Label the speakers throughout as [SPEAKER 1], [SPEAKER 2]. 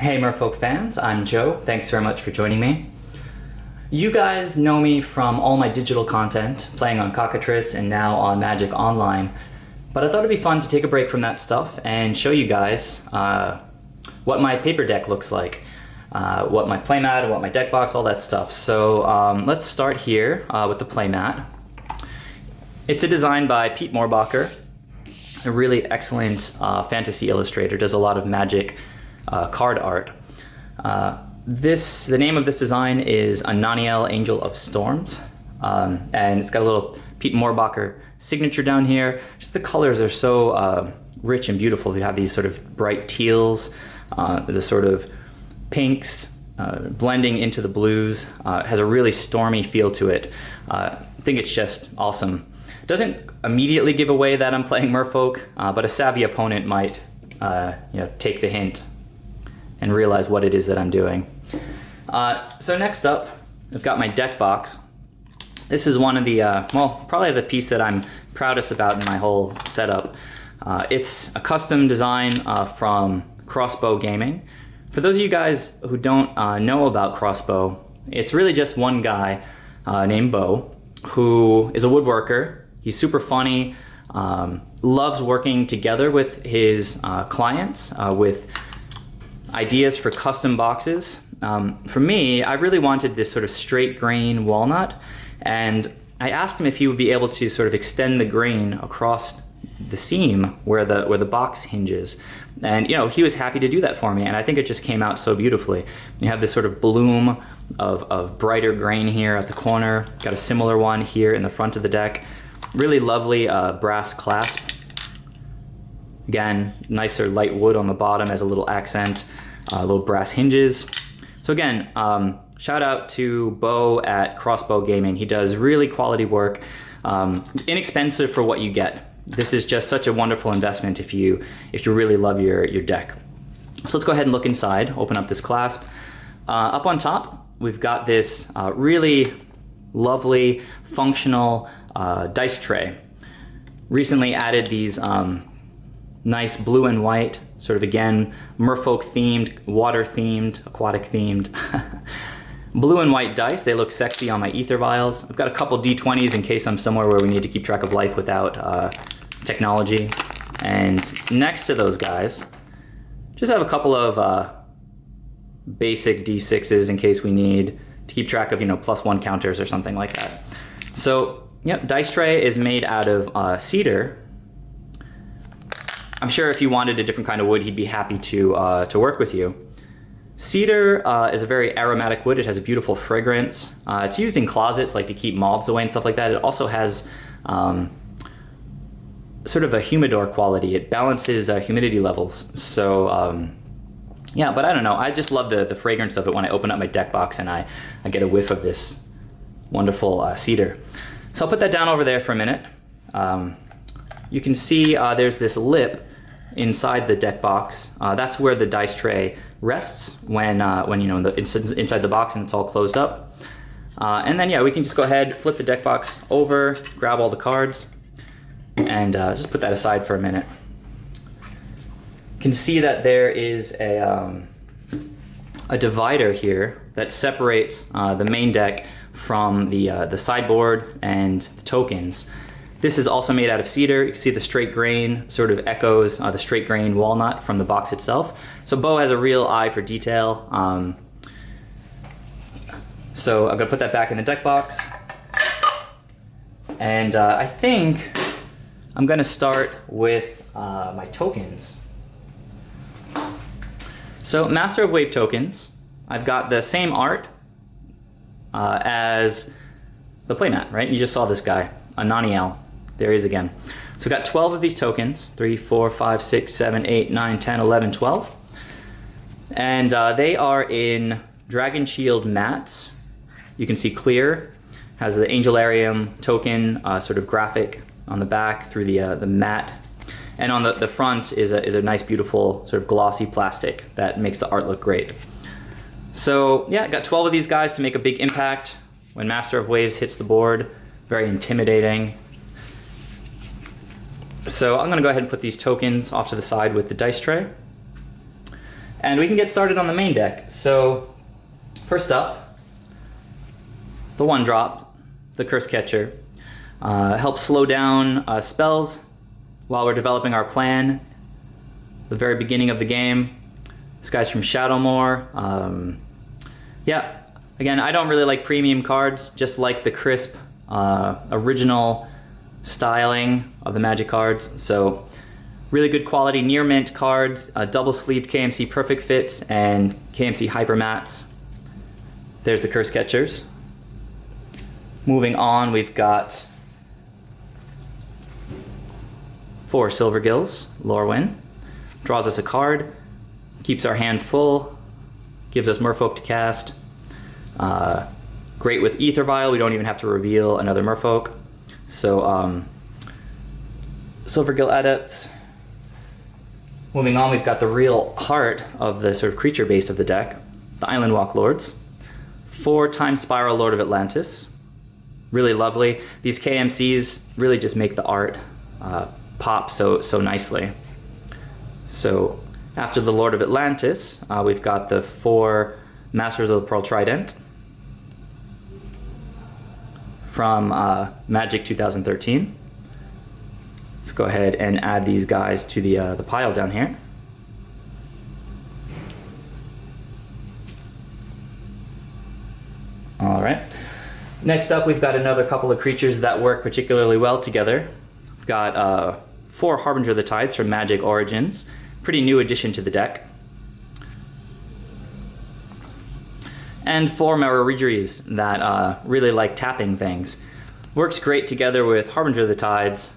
[SPEAKER 1] Hey Merfolk fans, I'm Joe. Thanks very much for joining me. You guys know me from all my digital content, playing on Cockatrice and now on Magic Online, but I thought it'd be fun to take a break from that stuff and show you guys what my paper deck looks like, what my playmat and what my deck box, all that stuff. So let's start here with the playmat. It's a design by Pete Moorbacher, a really excellent fantasy illustrator, does a lot of Magic card art. The name of this design is Ananiel, Angel of Storms, and it's got a little Pete Moorbacher signature down here. Just the colors are so rich and beautiful. You have these sort of bright teals, the sort of pinks blending into the blues. It has a really stormy feel to it. I think it's just awesome. It doesn't immediately give away that I'm playing Merfolk, but a savvy opponent might take the hint and realize what it is that I'm doing. So next up, I've got my deck box. This is one of the, well, probably the piece that I'm proudest about in my whole setup. It's a custom design from Crossbow Gaming. For those of you guys who don't know about Crossbow, it's really just one guy named Bo who is a woodworker. He's super funny, loves working together with his clients with ideas for custom boxes. For me, I really wanted this sort of straight grain walnut, and I asked him if he would be able to sort of extend the grain across the seam where the box hinges. And he was happy to do that for me, and I think it just came out so beautifully. You have this sort of bloom of brighter grain here at the corner. Got a similar one here in the front of the deck. Really lovely brass clasp. Again, nicer light wood on the bottom as a little accent, little brass hinges. So again, shout out to Bo at Crossbow Gaming. He does really quality work, inexpensive for what you get. This is just such a wonderful investment if you really love your deck. So let's go ahead and look inside, open up this clasp. Up on top, we've got this really lovely, functional dice tray. Recently added these nice blue and white, sort of again, Merfolk themed, water themed, aquatic themed, blue and white dice. They look sexy on my ether vials. I've got a couple D20s in case I'm somewhere where we need to keep track of life without technology. And next to those guys, just have a couple of basic D6s in case we need to keep track of, +1 counters or something like that. So, yep, dice tray is made out of cedar. I'm sure if you wanted a different kind of wood, he'd be happy to work with you. Cedar is a very aromatic wood. It has a beautiful fragrance. It's used in closets, like to keep moths away and stuff like that. It also has sort of a humidor quality. It balances humidity levels. So yeah, but I don't know. I just love the fragrance of it when I open up my deck box and I get a whiff of this wonderful cedar. So I'll put that down over there for a minute. You can see there's this lip inside the deck box. That's where the dice tray rests when inside the box and it's all closed up. And then yeah, we can just go ahead, flip the deck box over, grab all the cards, and just put that aside for a minute. You can see that there is a divider here that separates the main deck from the sideboard and the tokens. This is also made out of cedar. You can see the straight grain sort of echoes the straight grain walnut from the box itself. So Bo has a real eye for detail. So I'm gonna put that back in the deck box. And I think I'm gonna start with my tokens. So Master of Wave tokens, I've got the same art as the playmat, right? You just saw this guy, Ananiel. There he is again. So we've got 12 of these tokens, 3, 4, 5, 6, 7, 8, 9, 10, 11, 12. And they are in Dragon Shield mats. You can see clear, has the Angelarium token sort of graphic on the back through the mat. And on the front is a nice, beautiful sort of glossy plastic that makes the art look great. So yeah, got 12 of these guys to make a big impact. When Master of Waves hits the board, very intimidating. So I'm gonna go ahead and put these tokens off to the side with the dice tray. And we can get started on the main deck. So first up, the 1-drop, the Curse Catcher. Helps slow down spells while we're developing our plan. The very beginning of the game. This guy's from Shadowmoor. Yeah, again, I don't really like premium cards, just like the crisp original styling of the Magic cards. So really good quality near mint cards, double sleeved KMC Perfect Fits and KMC Hyper Mats. There's the Curse Catchers. Moving on, we've got 4 Silvergills, Lorwyn. Draws us a card, keeps our hand full, gives us Merfolk to cast. Great with Ether Vial, we don't even have to reveal another Merfolk. So Silvergill Adepts. Moving on, we've got the real heart of the sort of creature base of the deck, the Island Walk Lords. 4 Time Spiral Lord of Atlantis. Really lovely. These KMCs really just make the art pop so nicely. So after the Lord of Atlantis, we've got the 4 Masters of the Pearl Trident from Magic 2013. Let's go ahead and add these guys to the pile down here. All right. Next up, we've got another couple of creatures that work particularly well together. We've got 4 Harbinger of the Tides from Magic Origins. Pretty new addition to the deck. And 4 Meroridgeries that really like tapping things. Works great together with Harbinger of the Tides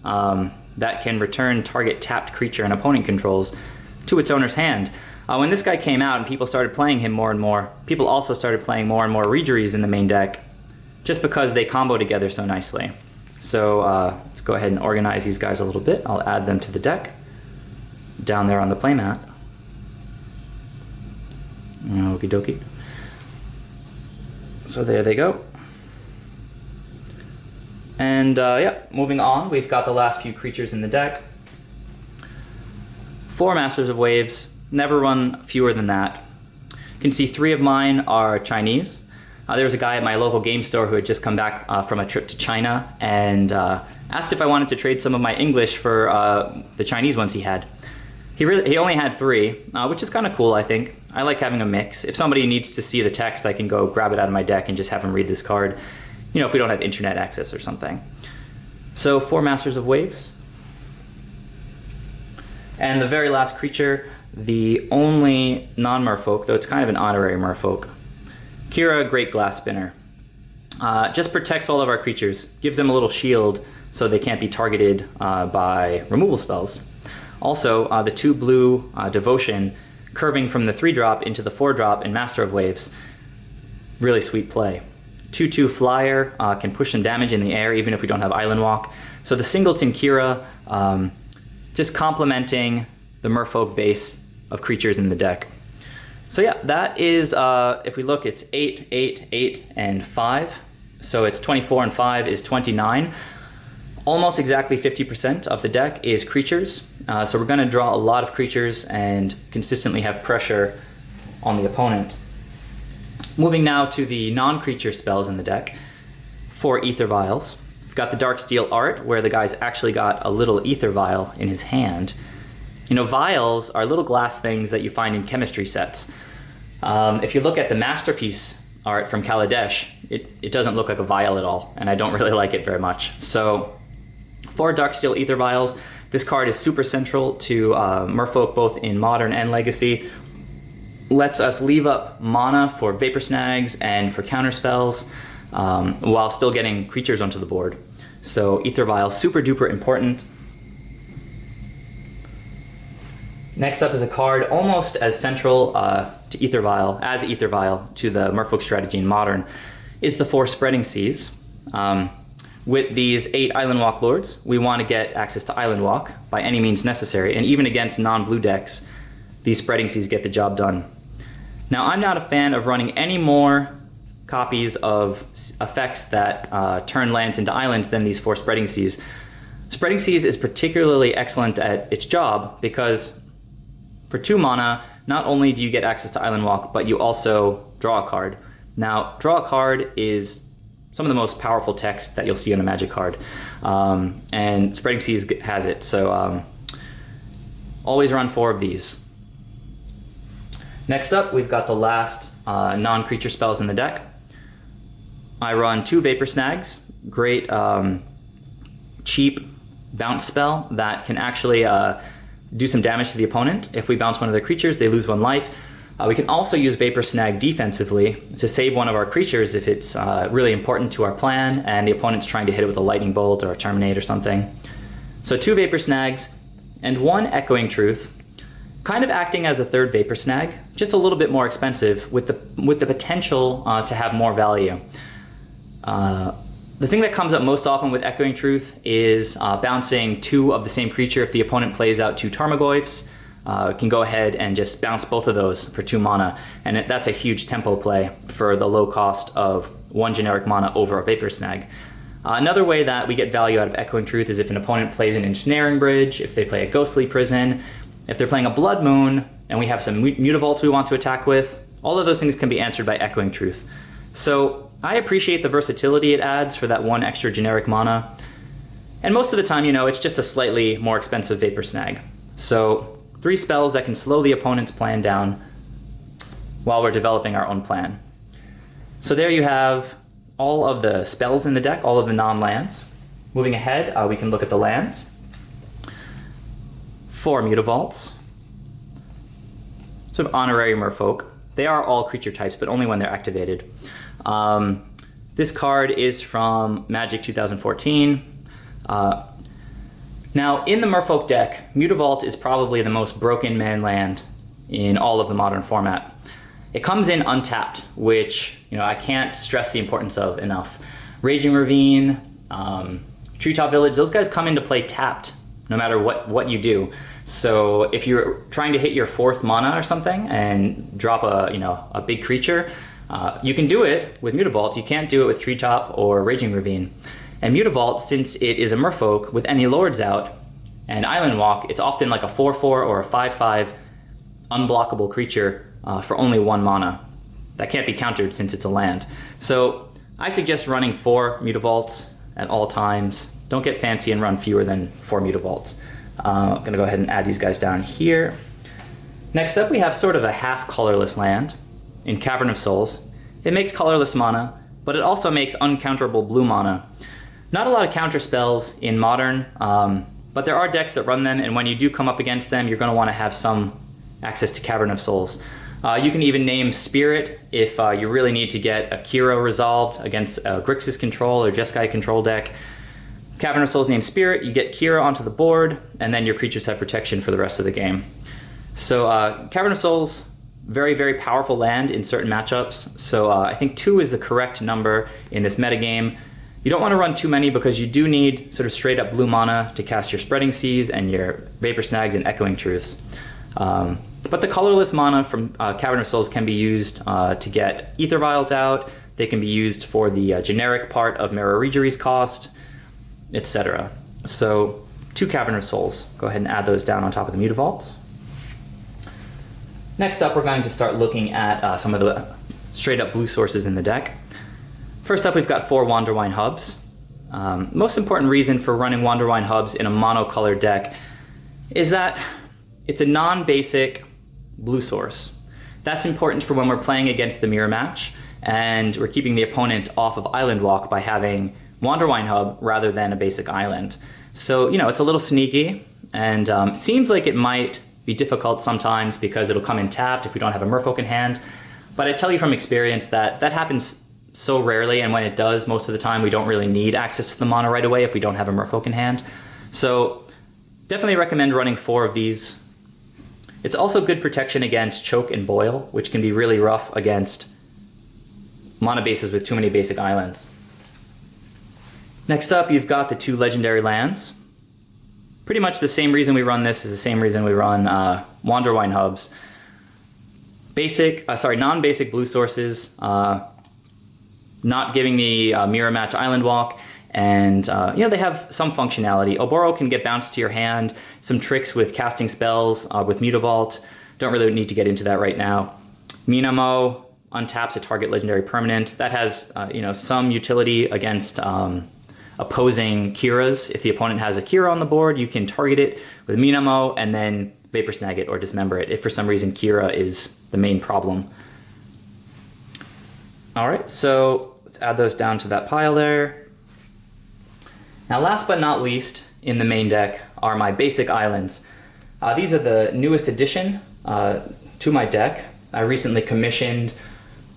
[SPEAKER 1] that can return target tapped creature and opponent controls to its owner's hand. When this guy came out and people started playing him more and more, people also started playing more and more Regeries in the main deck just because they combo together so nicely. So let's go ahead and organize these guys a little bit. I'll add them to the deck down there on the playmat. Okie dokie. So there they go. And yeah, moving on, we've got the last few creatures in the deck. 4 Masters of Waves, never run fewer than that. You can see 3 of mine are Chinese. There was a guy at my local game store who had just come back from a trip to China and asked if I wanted to trade some of my English for the Chinese ones he had. He only had 3, which is kind of cool, I think. I like having a mix. If somebody needs to see the text, I can go grab it out of my deck and just have them read this card. You know, if we don't have internet access or something. So 4 Masters of Waves. And the very last creature, the only non-Merfolk, though it's kind of an honorary Merfolk. Kira, Great Glass Spinner. Just protects all of our creatures, gives them a little shield so they can't be targeted by removal spells. Also, the 2 blue Devotion, curving from the 3-drop into the 4-drop in Master of Waves. Really sweet play. 2/2 flyer, can push some damage in the air even if we don't have Island Walk. So the singleton Kira, just complementing the Merfolk base of creatures in the deck. So yeah, that is, if we look, it's 8, 8, 8, and 5. So it's 24 and 5 is 29. Almost exactly 50% of the deck is creatures. So we're going to draw a lot of creatures and consistently have pressure on the opponent. Moving now to the non-creature spells in the deck. 4 Ether Vials. We've got the Darksteel art, where the guy's actually got a little Ether Vial in his hand. You know, vials are little glass things that you find in chemistry sets. If you look at the Masterpiece art from Kaladesh, it doesn't look like a vial at all, and I don't really like it very much. So 4 Darksteel Ether Vials. This card is super central to Merfolk, both in Modern and Legacy. Lets us leave up mana for Vapor Snags and for counter spells while still getting creatures onto the board. So Ether Vial, super duper important. Next up is a card almost as central to Ether Vial to the Merfolk strategy in Modern, is the 4 Spreading Seas. With these 8 Island Walk Lords, we want to get access to Island Walk by any means necessary, and even against non-blue decks, these Spreading Seas get the job done. Now, I'm not a fan of running any more copies of effects that turn lands into islands than these 4 Spreading Seas. Spreading Seas is particularly excellent at its job because for 2 mana, not only do you get access to Island Walk, but you also draw a card. Now, draw a card is some of the most powerful text that you'll see on a Magic card, and Spreading Seas has it, so always run 4 of these. Next up, we've got the last non-creature spells in the deck. I run 2 Vapor Snags, great cheap bounce spell that can actually do some damage to the opponent. If we bounce one of their creatures, they lose 1 life. We can also use Vapor Snag defensively to save one of our creatures if it's really important to our plan and the opponent's trying to hit it with a Lightning Bolt or a Terminate or something. So 2 Vapor Snags and 1 Echoing Truth, kind of acting as a 3rd Vapor Snag, just a little bit more expensive with the potential to have more value. The thing that comes up most often with Echoing Truth is bouncing 2 of the same creature. If the opponent plays out 2 Tarmogoyfs, can go ahead and just bounce both of those for 2 mana, and that's a huge tempo play for the low cost of 1 generic mana over a Vapor Snag. Another way that we get value out of Echoing Truth is if an opponent plays an Ensnaring Bridge, if they play a Ghostly Prison, if they're playing a Blood Moon, and we have some Mutavaults we want to attack with. All of those things can be answered by Echoing Truth. So I appreciate the versatility it adds for that 1 extra generic mana. And most of the time, you know, it's just a slightly more expensive Vapor Snag. So 3 spells that can slow the opponent's plan down while we're developing our own plan. So there you have all of the spells in the deck, all of the non-lands. Moving ahead, we can look at the lands. 4 Mutavaults. Sort of honorary Merfolk. They are all creature types, but only when they're activated. This card is from Magic 2014. Now, in the Merfolk deck, Mutavault is probably the most broken man land in all of the Modern format. It comes in untapped, which I can't stress the importance of enough. Raging Ravine, Treetop Village, those guys come into play tapped, no matter what you do. So if you're trying to hit your 4th mana or something and drop a big creature, you can do it with Mutavault. You can't do it with Treetop or Raging Ravine. And Mutavault, since it is a Merfolk with any lords out and Island Walk, it's often like a 4/4 or a 5/5 unblockable creature for only 1 mana. That can't be countered since it's a land. So I suggest running 4 Mutavaults at all times. Don't get fancy and run fewer than 4 Mutavaults. I'm going to go ahead and add these guys down here. Next up, we have sort of a half colorless land in Cavern of Souls. It makes colorless mana, but it also makes uncounterable blue mana. Not a lot of counter spells in Modern, but there are decks that run them, and when you do come up against them, you're going to want to have some access to Cavern of Souls. You can even name Spirit if you really need to get a Kiro resolved against Grixis control or Jeskai control deck. Cavern of Souls name Spirit, you get Kiro onto the board, and then your creatures have protection for the rest of the game. So Cavern of Souls, very, very powerful land in certain matchups, so I think 2 is the correct number in this metagame. You don't want to run too many because you do need sort of straight up blue mana to cast your Spreading Seas and your Vapor Snags and Echoing Truths. But the colorless mana from Cavern of Souls can be used to get Ether Vials out. They can be used for the generic part of Mirror Regery's cost, etc. So 2 Cavern of Souls. Go ahead and add those down on top of the Mutavaults. Next up, we're going to start looking at some of the straight up blue sources in the deck. First up, we've got 4 Wanderwine Hubs. Most important reason for running Wanderwine Hubs in a monocolored deck is that it's a non-basic blue source. That's important for when we're playing against the mirror match and we're keeping the opponent off of Island Walk by having Wanderwine Hub rather than a basic island. So, it's a little sneaky, and seems like it might be difficult sometimes because it'll come in tapped if we don't have a Merfolk in hand. But I tell you from experience that that happens so rarely, and when it does, most of the time we don't really need access to the mana right away if we don't have a Merfolk in hand. So definitely recommend running 4 of these. It's also good protection against Choke and Boil, which can be really rough against mana bases with too many basic islands. Next up, you've got the 2 legendary lands. Pretty much the same reason we run this is the same reason we run Wanderwine Hubs. Non-basic blue sources, not giving the mirror match Island Walk, and they have some functionality. Oboro can get bounced to your hand, some tricks with casting spells with Mutavault. Don't really need to get into that right now. Minamo untaps a target legendary permanent. That has some utility against opposing Kiras. If the opponent has a Kira on the board, you can target it with Minamo and then Vapor Snag it or dismember it if for some reason Kira is the main problem. Alright, so let's add those down to that pile there. Now last but not least in the main deck are my basic islands. These are the newest addition to my deck. I recently commissioned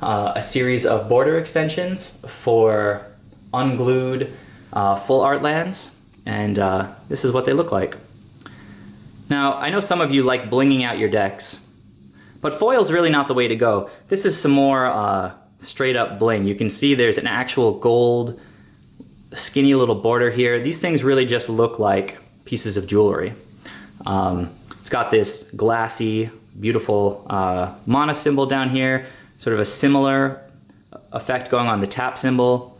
[SPEAKER 1] a series of border extensions for unglued full art lands, and this is what they look like. Now, I know some of you like blinging out your decks, but foil's really not the way to go. This is some more straight up bling. You can see there's an actual gold skinny little border here. These things really just look like pieces of jewelry. It's got this glassy, beautiful mana symbol down here, sort of a similar effect going on the tap symbol.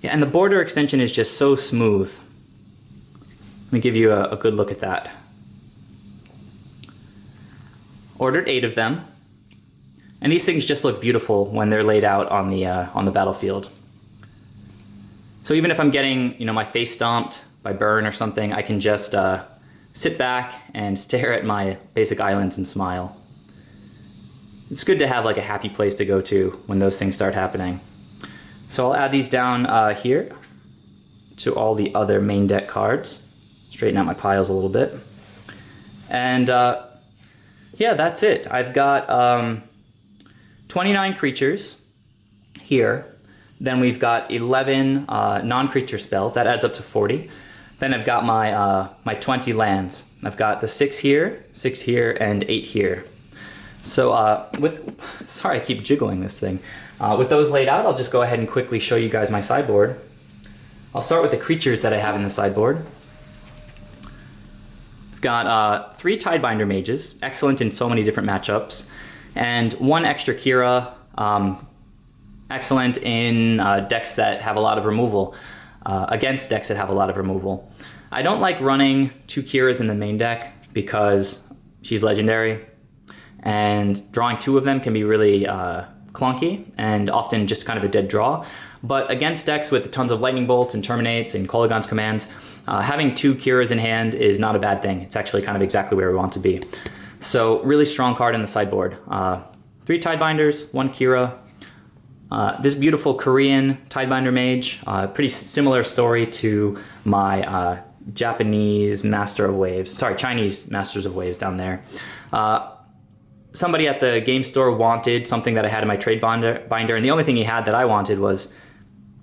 [SPEAKER 1] Yeah, and the border extension is just so smooth. Let me give you a good look at that. Ordered 8 of them, and these things just look beautiful when they're laid out on the battlefield. So even if I'm getting my face stomped by burn or something, I can just sit back and stare at my basic islands and smile. It's good to have like a happy place to go to when those things start happening. So I'll add these down here to all the other main deck cards. Straighten out my piles a little bit. And yeah, that's it. I've got 29 creatures here. Then we've got 11 non-creature spells. That adds up to 40. Then I've got my 20 lands. I've got the 6 here, and 8 here. So sorry I keep jiggling this thing. With those laid out, I'll just go ahead and quickly show you guys my sideboard. I'll start with the creatures that I have in the sideboard. I've got 3 Tidebinder Mages, excellent in so many different matchups, and 1 extra Kira, excellent in decks that have a lot of removal, against decks that have a lot of removal. I don't like running 2 Kiras in the main deck because she's legendary, and drawing 2 of them can be really clunky and often just kind of a dead draw. But against decks with tons of lightning bolts and terminates and Kolaghan's commands, having 2 Kiras in hand is not a bad thing. It's actually kind of exactly where we want to be. So really strong card in the sideboard. 3 Tidebinders, 1 Kira. This beautiful Korean Tidebinder Mage, pretty similar story to my Chinese Masters of Waves down there. Somebody at the game store wanted something that I had in my trade binder, and the only thing he had that I wanted was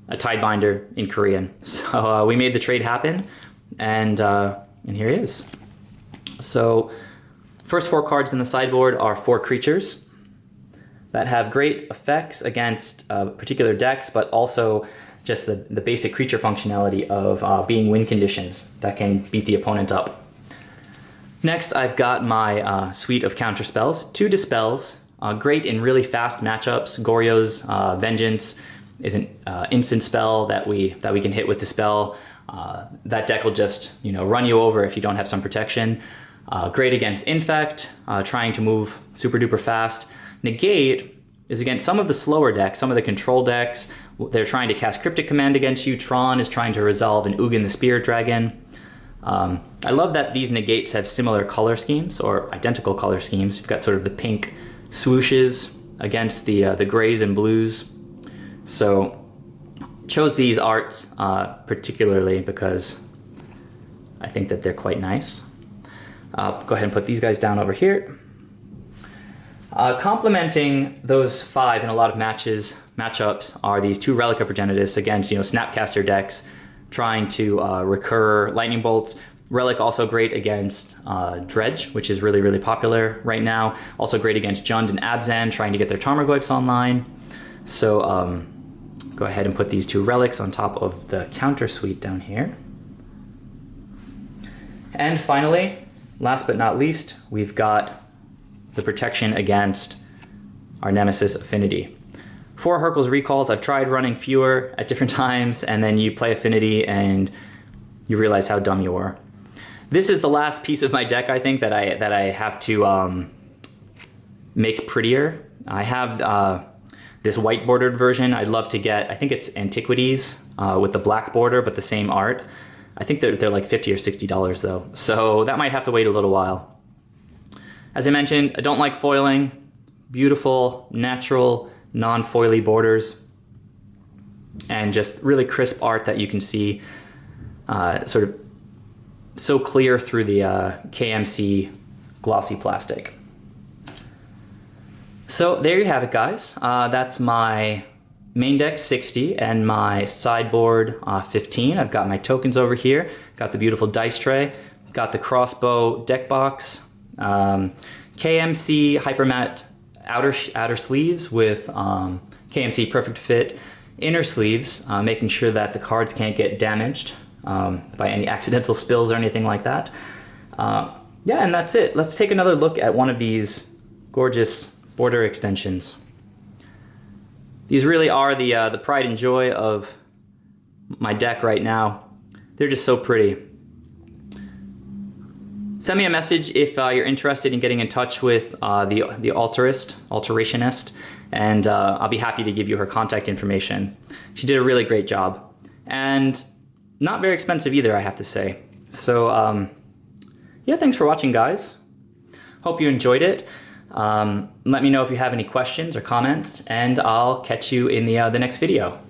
[SPEAKER 1] a Tidebinder in Korean. So we made the trade happen, and here he is. So first 4 cards in the sideboard are 4 creatures that have great effects against particular decks, but also just the basic creature functionality of being win conditions that can beat the opponent up. Next, I've got my suite of counter spells. 2 Dispels, great in really fast matchups. Goryo's Vengeance is an instant spell that we can hit with Dispel. That deck will just run you over if you don't have some protection. Great against Infect, trying to move super duper fast. Negate is against some of the slower decks, some of the control decks. They're trying to cast Cryptic Command against you. Tron is trying to resolve an Ugin the Spirit Dragon. I love that these negates have similar color schemes, or identical color schemes. You've got sort of the pink swooshes against the grays and blues. So chose these arts particularly because I think that they're quite nice. Go ahead and put these guys down over here. Complementing those 5 in a lot of matchups are these 2 Relic of Progenitus against Snapcaster decks trying to recur lightning bolts. Relic also great against Dredge, which is really, really popular right now. Also great against Jund and Abzan trying to get their Tarmogoyfs online. So go ahead and put these 2 relics on top of the counter suite down here. And finally, last but not least, we've got the protection against our nemesis Affinity. 4 Hurkyl's Recalls. I've tried running fewer at different times, and then you play Affinity and you realize how dumb you were. This is the last piece of my deck, I think, that I have to make prettier. I have this white bordered version. I'd love to get, I think it's Antiquities with the black border, but the same art. I think they're like $50 or $60 though. So that might have to wait a little while. As I mentioned, I don't like foiling. Beautiful, natural, non-foily borders. And just really crisp art that you can see sort of so clear through the KMC glossy plastic. So there you have it, guys. That's my main deck 60 and my sideboard 15. I've got my tokens over here, got the beautiful dice tray, got the crossbow deck box, KMC Hypermat outer sleeves with KMC Perfect Fit inner sleeves, making sure that the cards can't get damaged by any accidental spills or anything like that. Yeah, and that's it. Let's take another look at one of these gorgeous border extensions. These really are the pride and joy of my deck right now. They're just so pretty. Send me a message if you're interested in getting in touch with the alterationist, and I'll be happy to give you her contact information. She did a really great job, and not very expensive either, I have to say. So yeah, thanks for watching, guys. Hope you enjoyed it. Let me know if you have any questions or comments, and I'll catch you in the next video.